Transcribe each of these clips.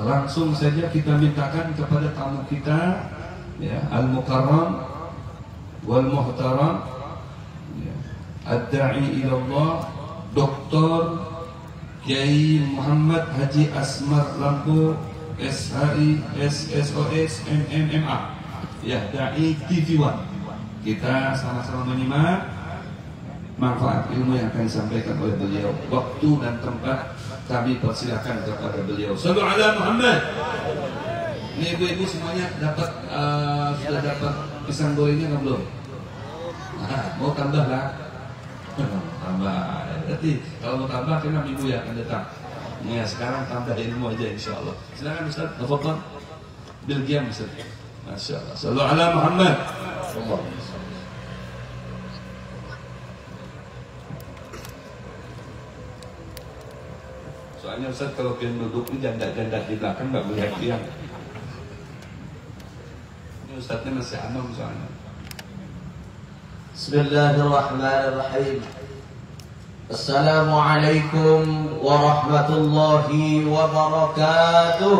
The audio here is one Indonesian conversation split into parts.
Langsung saja kita mintakan kepada tamu kita, ya, Al-Mukarram wal Muhtaram, ya, Ad-Da'i ilallah Dr. Kiai Muhammad Haji Asmar Lampu SHI SSOS MMMA, ya, Da'i TV1. Kita sama-sama menyimak manfaat ilmu yang akan disampaikan oleh beliau. Waktu dan tempat kami persilakan kepada beliau. Shallu ala Muhammad. Ini ibu-ibu semuanya dapat sudah dapat pisang gorengnya nggak belum? Mau tambah lah? Tambah. Berarti kalau mau tambah kena minggu yang akan datang. Ya, sekarang tambah ilmu aja insya Allah. Silakan Ustaz. Tafadhal. Bilgiam Ustaz. Masya Allah. Shallu ala Muhammad. Soalnya Ustaz kalau pian duduk ini janda-janda di belakang nggak melihat pian. Ini Ustaznya masih anom soalnya. Bismillahirrahmanirrahim. Assalamualaikum warahmatullahi wabarakatuh.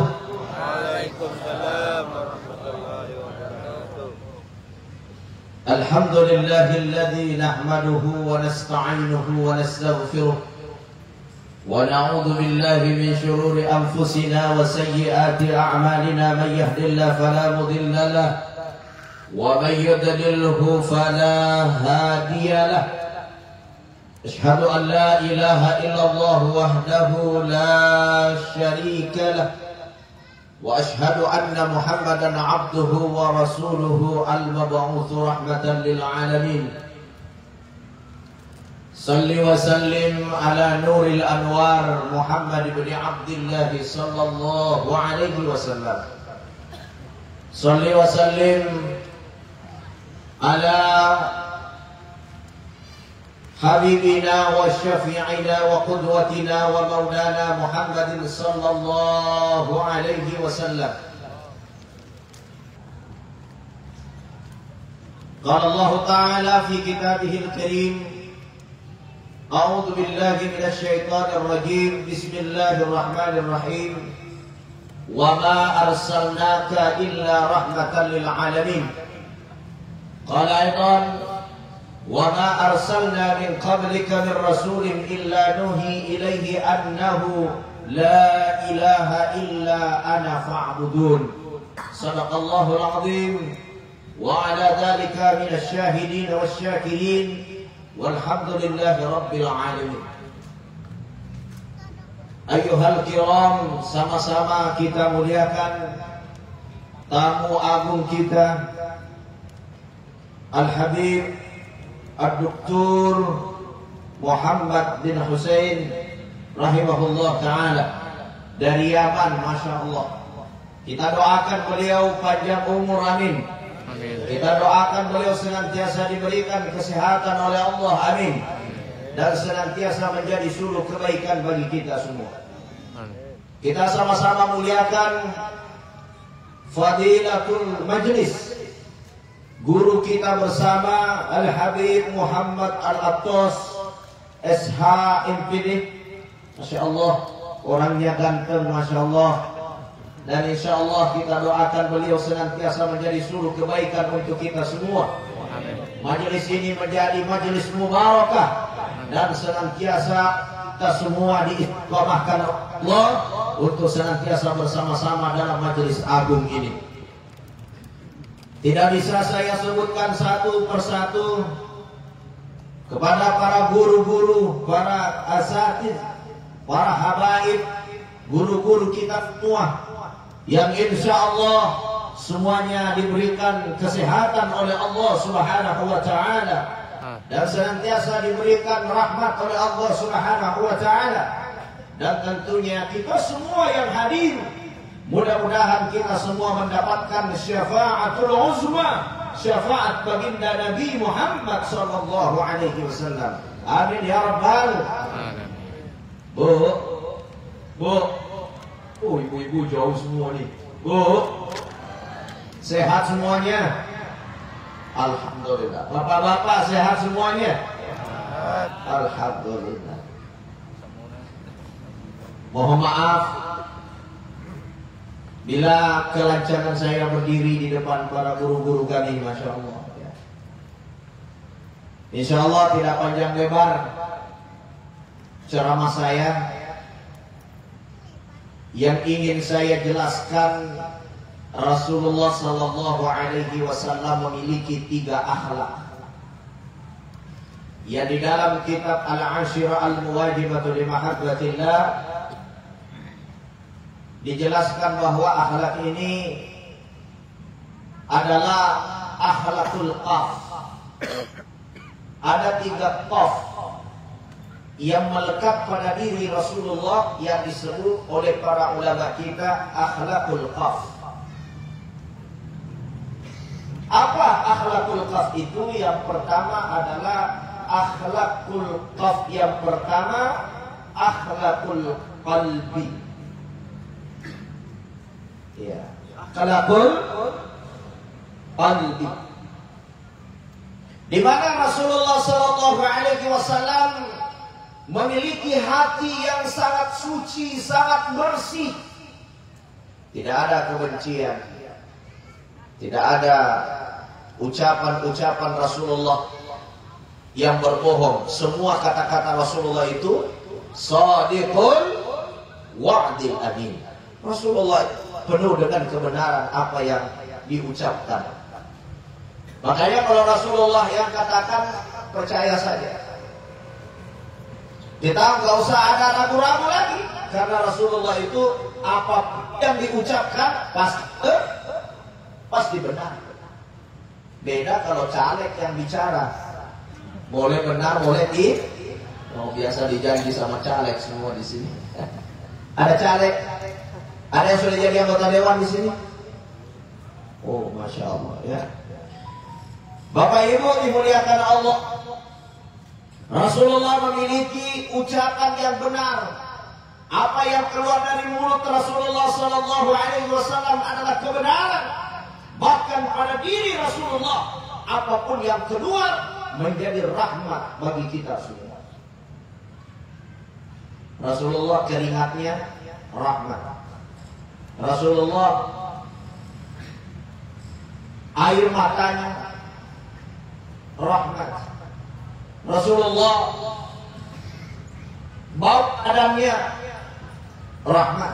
Waalaikumsalam warahmatullahi wabarakatuh. Alhamdulillahilladzi nahmaduhu wa nasta'inuhu wa nastaghfiruh. ونعوذ بالله من شرور أنفسنا وسيئات أعمالنا من يهد الله فلا مضل له ومن يضلله فلا هادي له أشهد أن لا إله إلا الله وحده لا شريك له وأشهد أن محمدا عبده ورسوله المبعوث رحمة للعالمين صل وسلم على نور الأنوار محمد بن عبد الله صلى الله عليه وسلم صل وسلم على حبيبنا وشفيعنا وقدوتنا ومولانا محمد صلى الله عليه وسلم قال الله تعالى في كتابه الكريم أعوذ بالله من الشيطان الرجيم بسم الله الرحمن الرحيم وما أرسلناك إلا رحمة للعالمين قال أيضا وما أرسلنا من قبلك من رسول إلا نوحي إليه أنه لا إله إلا أنا فاعبدون صدق الله العظيم وعلى ذلك من الشاهدين والشاكرين Walhamdulillahi Rabbil Alamin. Ayyuhal kiram, sama-sama kita muliakan tamu agung kita Al-Habib Ad-Doktor Muhammad bin Hussein rahimahullah ta'ala dari Yaman, Masya Allah. Kita doakan beliau panjang umur, amin. Kita doakan beliau senantiasa diberikan kesehatan oleh Allah, amin. Dan senantiasa menjadi suluh kebaikan bagi kita semua. Kita sama-sama muliakan Fadilatul Majlis, guru kita bersama Al-Habib Muhammad Al-Attos SH MPD. Masya Allah, orangnya ganteng, Masya Allah. Dan insya Allah kita doakan beliau senantiasa menjadi suluh kebaikan untuk kita semua. Majelis ini menjadi majelis mubarakah dan senantiasa kita semua diistiqomahkan Allah untuk senantiasa bersama-sama dalam majelis agung ini. Tidak bisa saya sebutkan satu persatu kepada para guru-guru, para asatidz, para habaib, guru-guru kita semua yang insya Allah semuanya diberikan kesehatan oleh Allah Subhanahu wa Ta'ala dan senantiasa diberikan rahmat oleh Allah Subhanahu wa Ta'ala, dan tentunya kita semua yang hadir mudah-mudahan kita semua mendapatkan syafaatul uzma, syafaat baginda Nabi Muhammad sallallahu alaihi wasallam. Amin ya rabbal alamin. Bu, oh, ibu-ibu jauh semua nih. Bu, sehat semuanya? Alhamdulillah. Bapak-bapak sehat semuanya? Alhamdulillah. Mohon maaf Bila kelancaran saya berdiri di depan para guru-guru kami, Masya Allah ya. Insya Allah tidak panjang lebar ceramah saya. Yang ingin saya jelaskan, Rasulullah Sallallahu Alaihi Wasallam memiliki 3 akhlak. Ya, di dalam kitab Al-Ashirah Al-Muwajibatu li Mahabbatillah dijelaskan bahwa akhlak ini adalah akhlakul qaf. Ada 3 qaf yang melekat pada diri Rasulullah yang disebut oleh para ulama kita akhlakul qaf. Apa akhlakul qaf itu? Yang pertama adalah akhlakul qaf yang pertama akhlakul qalbi. Ya, akhlakul qalbi. Di mana Rasulullah sallallahu alaihi wasallam memiliki hati yang sangat suci, sangat bersih. Tidak ada kebencian. Tidak ada ucapan-ucapan Rasulullah yang berbohong. Semua kata-kata Rasulullah itu shadiqul wa'dil amin. Rasulullah penuh dengan kebenaran apa yang diucapkan. Makanya kalau Rasulullah yang katakan, percaya saja. Kita nggak usah ada ragu-ragu lagi, karena Rasulullah itu apa yang diucapkan pasti benar. Beda kalau caleg yang bicara, boleh benar, boleh biasa dijanji sama caleg semua di sini. Ada caleg, ada yang sudah jadi anggota dewan di sini. Oh, Masya Allah ya. Bapak Ibu dimuliakan Allah, Rasulullah memiliki ucapan yang benar. Apa yang keluar dari mulut Rasulullah Sallallahu Alaihi Wasallam adalah kebenaran. Bahkan pada diri Rasulullah, apapun yang keluar menjadi rahmat bagi kita semua. Rasulullah keringatnya rahmat. Rasulullah air matanya rahmat. Rasulullah bau badannya rahmat.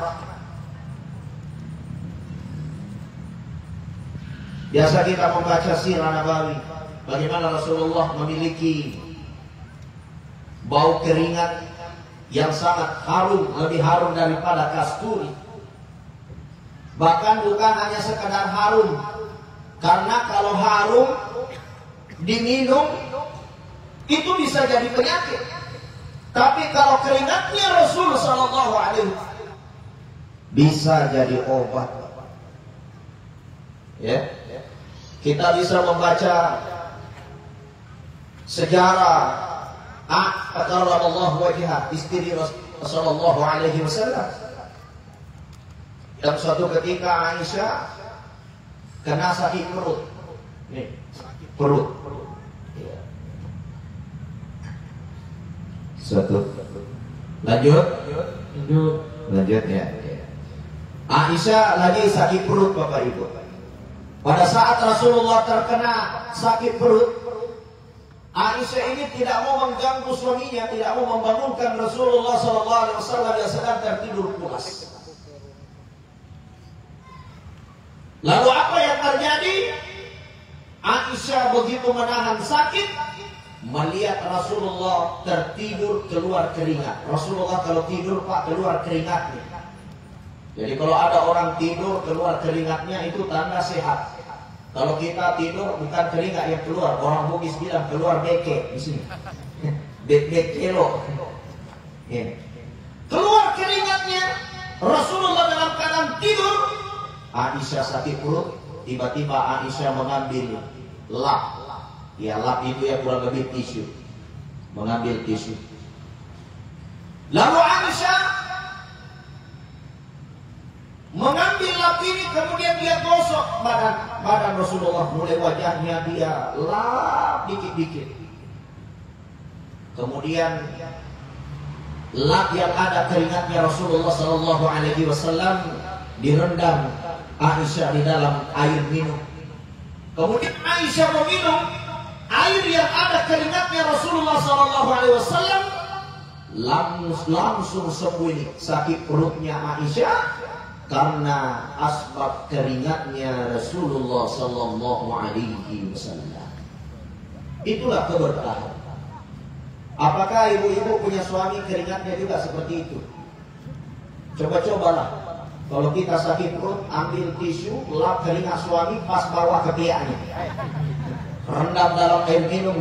Biasa kita membaca sirah Nabawi, bagaimana Rasulullah memiliki bau keringat yang sangat harum, lebih harum daripada kasturi. Bahkan bukan hanya sekadar harum, karena kalau harum diminum itu bisa jadi penyakit. Tapi kalau keringatnya Rasul Sallallahu Alaihi Wasallam bisa jadi obat. Ya, kita bisa membaca sejarah Karramallahu wajhah, istri Rasulullah Sallallahu Alaihi Wasallam. Dalam suatu ketika Aisyah kena sakit perut. Nih, perut. Satu. Lanjut ya. Aisyah lagi sakit perut, Bapak Ibu. Pada saat Rasulullah terkena sakit perut, Aisyah ini tidak mau mengganggu suaminya, tidak mau membangunkan Rasulullah SAW yang sedang tertidur pulas. Lalu apa yang terjadi? Aisyah begitu menahan sakit, melihat Rasulullah tertidur keluar keringat. Rasulullah kalau tidur, Pak, keluar keringatnya. Jadi kalau ada orang tidur keluar keringatnya, itu tanda sehat. Kalau kita tidur bukan keringat yang keluar, orang Bugis bilang keluar beke di sini. Bekelo. Ya. Keluar keringatnya, Rasulullah dalam keadaan tidur. Aisyah sakit perut, tiba-tiba Aisyah mengambil lap. Ya, lap itu ya kurang lebih tisu. Mengambil tisu. Lalu Aisyah mengambil lap ini, kemudian dia gosok badan Rasulullah, mulai wajahnya dia lap dikit-dikit. Kemudian lap yang ada keringatnya Rasulullah Sallallahu Alaihi Wasallam direndam Aisyah di dalam air minum. Kemudian Aisyah meminum air yang ada keringatnya Rasulullah SAW, langsung sembuh sakit perutnya Aisyah karena asbab keringatnya Rasulullah SAW. Itulah keberkahan. Apakah ibu-ibu punya suami keringatnya juga seperti itu? Coba-cobalah. Kalau kita sakit perut, ambil tisu, lap keringat suami, pas bawah ketiaknya, rendam dalam air minum.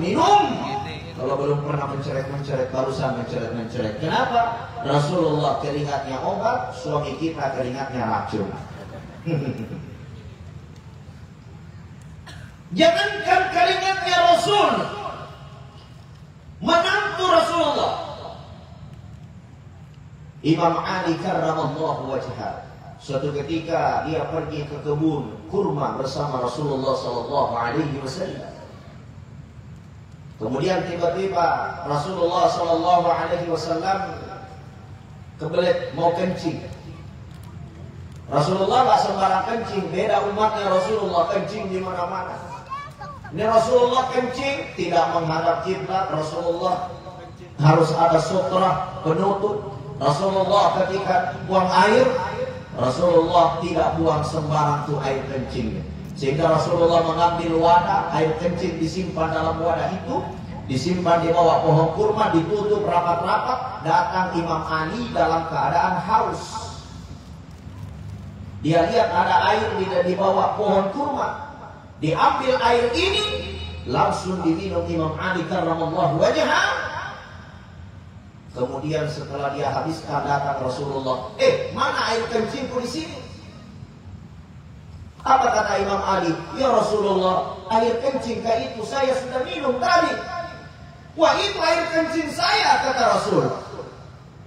Kalau belum pernah menceret-menceret, barusan menceret-menceret. Kenapa? Rasulullah keringatnya obat, suami kita keringatnya racun. Jangankan keringatnya Rasul, menantu Rasulullah, Imam Ali karramallahu wajhah, suatu ketika dia pergi ke kebun kurma bersama Rasulullah SAW. Kemudian tiba-tiba Rasulullah SAW kebelet mau kencing. Rasulullah gak sembarang kencing, beda umatnya. Rasulullah kencing di mana-mana. Ini Rasulullah kencing tidak menghadap kiblat. Rasulullah harus ada sutra penutup. Rasulullah ketika buang air, Rasulullah tidak buang sembarang tuh air kencingnya. Sehingga Rasulullah mengambil wadah, air kencing disimpan dalam wadah itu, disimpan di bawah pohon kurma, ditutup rapat-rapat. Datang Imam Ali dalam keadaan haus. Dia lihat ada air di bawah pohon kurma. Diambil air ini, langsung diminum Imam Ali karramallahu wajhah. Kemudian setelah dia habiskan, datang Rasulullah. Mana air kencingku di sini? Apa kata Imam Ali? Ya Rasulullah, air kencing kayak itu saya sudah minum tadi. Wah, itu air kencing saya, kata Rasul.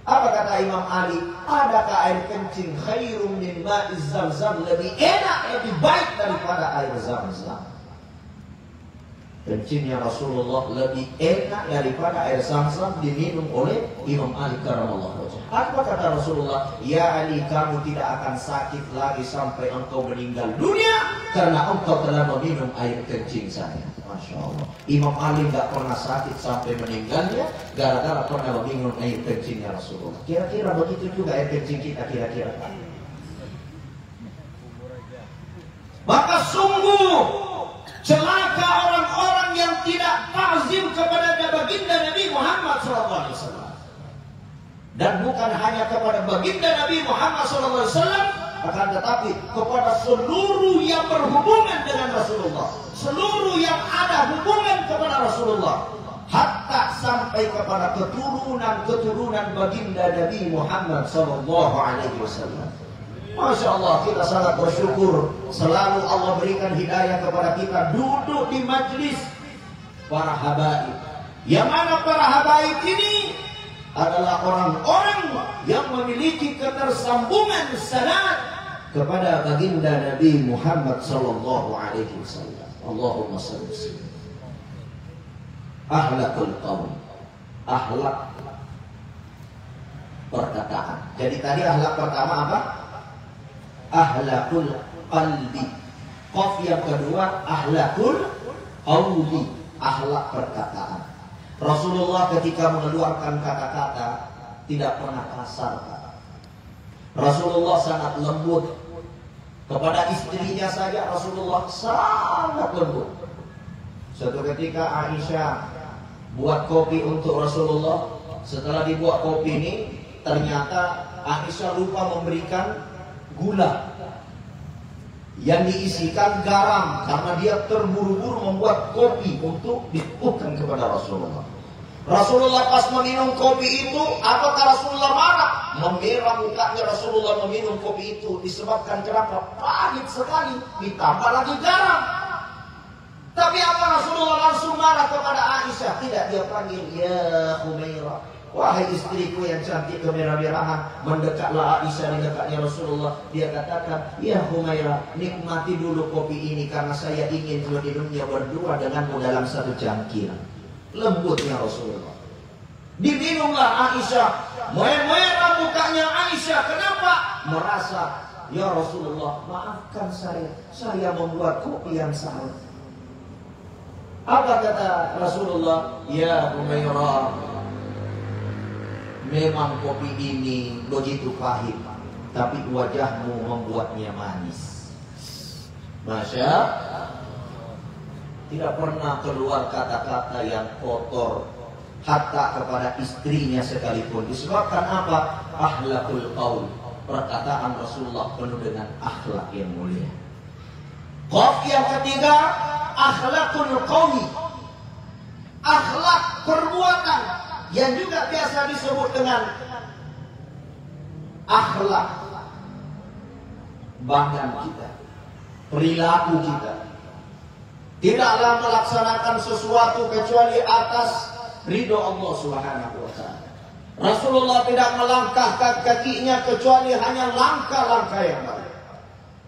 Apa kata Imam Ali? Adakah air kencing khairum min ma'iz Zamzam, lebih enak, lebih baik daripada air Zamzam? Kencingnya Rasulullah lebih enak daripada air Zamzam diminum oleh Imam Ali karramallahu wajhah. Apa kata Rasulullah? Ya Ali, kamu tidak akan sakit lagi sampai engkau meninggal dunia karena engkau telah meminum air kencing saya. Masya Allah. Imam Ali gak pernah sakit sampai meninggalnya gara-gara pernah meminum air kencingnya Rasulullah. Kira-kira begitu juga air kencing kita kira-kira. Maka sungguh celaka orang-orang yang tidak ta'zim kepada baginda Nabi Muhammad SAW. Dan bukan hanya kepada baginda Nabi Muhammad SAW, akan tetapi kepada seluruh yang berhubungan dengan Rasulullah, seluruh yang ada hubungan kepada Rasulullah, hatta sampai kepada keturunan baginda Nabi Muhammad SAW. Masya Allah, kita sangat bersyukur. Selalu Allah berikan hidayah kepada kita duduk di majlis para habaib. Yang mana para habaib ini adalah orang-orang yang memiliki ketersambungan sanad kepada baginda Nabi Muhammad SAW. Allahumma salli. Ahlakul qawl, ahlak perkataan. Jadi tadi ahlak pertama apa? Ahlakul qalbi. Qaf yang kedua ahlakul qawli, ahlak perkataan. Rasulullah ketika mengeluarkan kata-kata tidak pernah kasar. Rasulullah sangat lembut. Kepada istrinya saja Rasulullah sangat lembut. Suatu ketika Aisyah buat kopi untuk Rasulullah. Setelah dibuat kopi ini, ternyata Aisyah lupa memberikan gula yang diisikan garam karena dia terburu-buru membuat kopi untuk ditujukan kepada Rasulullah. Rasulullah pas meminum kopi itu, apakah Rasulullah marah? Memerah mukanya Rasulullah meminum kopi itu disebabkan kenapa? Pahit sekali, ditambah lagi garam. Tapi apa Rasulullah langsung marah kepada Aisyah? Tidak, dia panggil, ya Humairah, wahai istriku yang cantik kemerah-merahan. Mendekatlah Aisyah di dekatnya Rasulullah. Dia katakan, ya Humairah, nikmati dulu kopi ini karena saya ingin meminumnya berdua denganmu dalam satu cangkir. Lembutnya Rasulullah. Diminumlah Aisyah. Merah mukanya Aisyah. Kenapa? Merasa "Ya Rasulullah, maafkan saya membuat kopi yang salah." Apa kata Rasulullah? "Ya Humairah, memang kopi ini begitu pahit, tapi wajahmu membuatnya manis." Masya, tidak pernah keluar kata-kata yang kotor, hatta kepada istrinya sekalipun. Disebabkan apa? Akhlakul qaul. Perkataan Rasulullah penuh dengan akhlak yang mulia. Qaf yang ketiga, akhlakul qauli. Akhlak perbuatan yang juga biasa disebut dengan akhlak badan kita, perilaku kita. Tidaklah melaksanakan sesuatu kecuali atas ridho Allah Subhanahu wa ta'ala. Rasulullah tidak melangkahkan kakinya kecuali hanya langkah-langkah yang baik.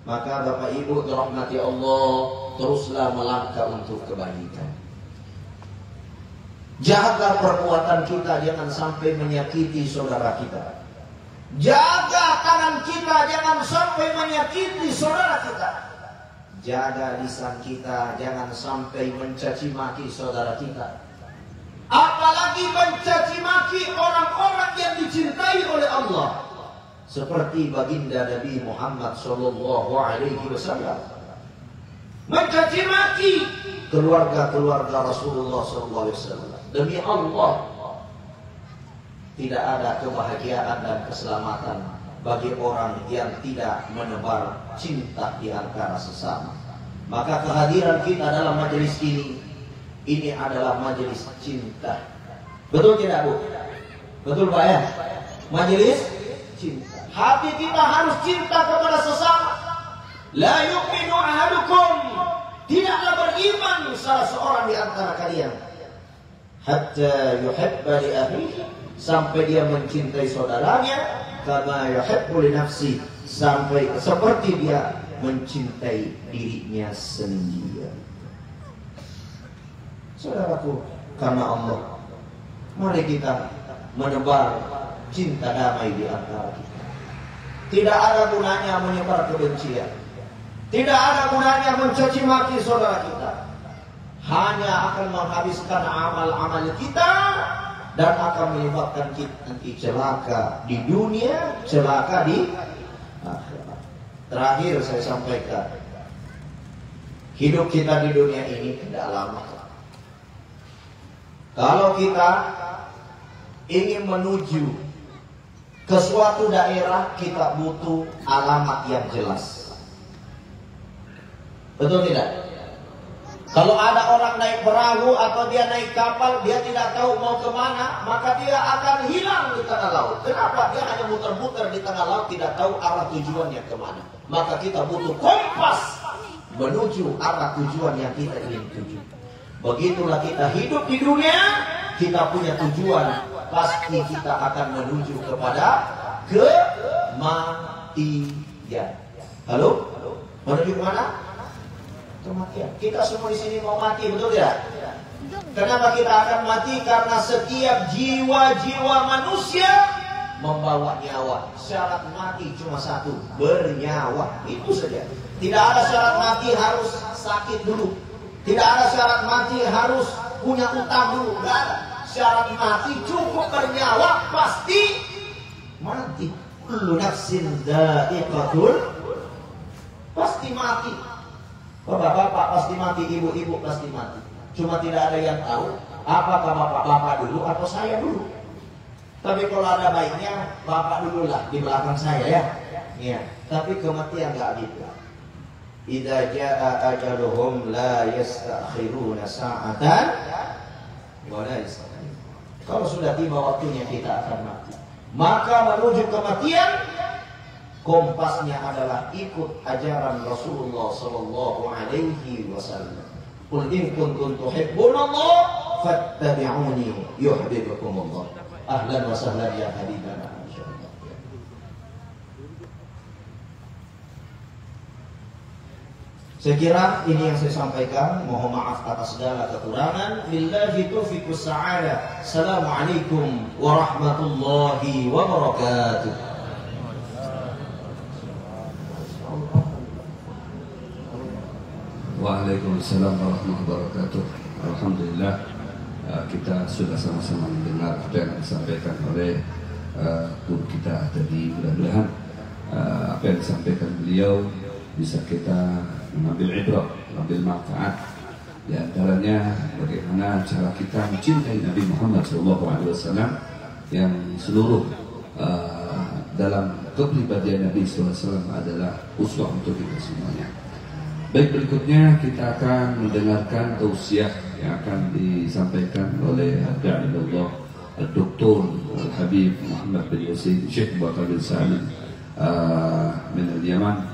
Maka Bapak Ibu dirahmati Allah, teruslah melangkah untuk kebaikan. Jaga perbuatan kita jangan sampai menyakiti saudara kita. Jaga tangan kita jangan sampai menyakiti saudara kita. Jaga lisan kita jangan sampai mencaci maki saudara kita. Apalagi mencaci maki orang-orang yang dicintai oleh Allah, seperti baginda Nabi Muhammad sallallahu alaihi wasallam. Mencaci maki keluarga-keluarga Rasulullah sallallahu alaihi wasallam. Demi Allah, tidak ada kebahagiaan dan keselamatan bagi orang yang tidak menebar cinta di antara sesama. Maka kehadiran kita dalam majelis ini adalah majelis cinta. Betul tidak, Bu? Betul, Pak ya? Majelis cinta. Hati kita harus cinta kepada sesama. La yu'minu ahadukum, tidaklah beriman salah seorang di antara kalian hatta yuhibba li akhihi, sampai dia mencintai saudaranya kama yuhibbu li nafsi, sampai seperti dia mencintai dirinya sendiri. Saudaraku, karena Allah, mari kita menebar cinta damai di antara kita. Tidak ada gunanya menyebar kebencian. Tidak ada gunanya mencaci maki saudara kita. Hanya akan menghabiskan amal-amal kita dan akan menyebabkan kita nanti celaka di dunia, celaka di akhirat. Terakhir saya sampaikan, hidup kita di dunia ini tidak lama. Kalau kita ingin menuju ke suatu daerah, kita butuh alamat yang jelas. Betul tidak? Kalau ada orang naik perahu atau dia naik kapal, dia tidak tahu mau kemana, maka dia akan hilang di tengah laut. Kenapa? Dia hanya muter-muter di tengah laut, tidak tahu arah tujuannya kemana. Maka kita butuh kompas menuju arah tujuan yang kita ingin tuju. Begitulah kita hidup di dunia, kita punya tujuan, pasti kita akan menuju kepada kematian. Halo? Menuju kemana? Kematian. Kita semua di sini mau mati, betul tidak? Kenapa kita akan mati? Karena setiap jiwa-jiwa manusia membawa nyawa. Syarat mati cuma satu, bernyawa. Itu saja. Tidak ada syarat mati harus sakit dulu. Tidak ada syarat mati harus punya utang dulu. Tidak ada. Syarat mati cukup bernyawa, pasti mati. Kullu nafsin dha'iqatul, pasti mati. Bapak-bapak pasti mati, ibu-ibu pasti mati. Cuma tidak ada yang tahu apakah bapak-bapak dulu atau saya dulu. Tapi kalau ada baiknya bapak dulu lah di belakang saya ya. Ya. Tapi kematian nggak gitu. Idza jaa ajaluhum la yastakhiruna sa'atan wa la yastaqdimun. Kalau sudah tiba waktunya kita akan mati. Maka menuju kematian, kompasnya adalah ikut ajaran Rasulullah sallallahu alaihi wasallam. Qul in kuntum tuhibbunallah fattabi'uni yuhibbukumullah. Ahlan wa sahlan ya habibana. Saya kira ini yang saya sampaikan. Mohon maaf atas segala kekurangan. Billahi taufiqus sa'adah. Assalamualaikum warahmatullahi wabarakatuh. Waalaikumsalam warahmatullahi wabarakatuh. Alhamdulillah kita sudah sama-sama mendengar apa yang disampaikan oleh guru kita tadi. Mudah-mudahan apa yang disampaikan beliau bisa kita mengambil ibrah, mengambil manfaat. Di antaranya bagaimana cara kita mencintai Nabi Muhammad SAW yang seluruh dalam kepribadian Nabi SAW adalah uswah untuk kita semuanya. Baik, berikutnya kita akan mendengarkan tausiah yang akan disampaikan oleh Da'ilullah Dr. Al-Habib Muhammad bin Yusuf Syekh Bakar bin Salim min al-Yaman,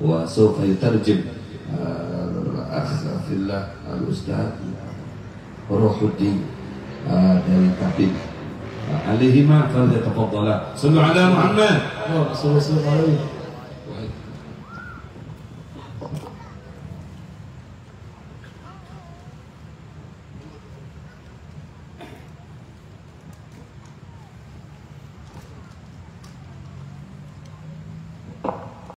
wa sawfa yutarjim al-akh fillah al-ustaz Ruhuddin dari Tabib. Alaihima falyatafaddala. Sallu ala Muhammad. Sallallahu alaihi wasallam.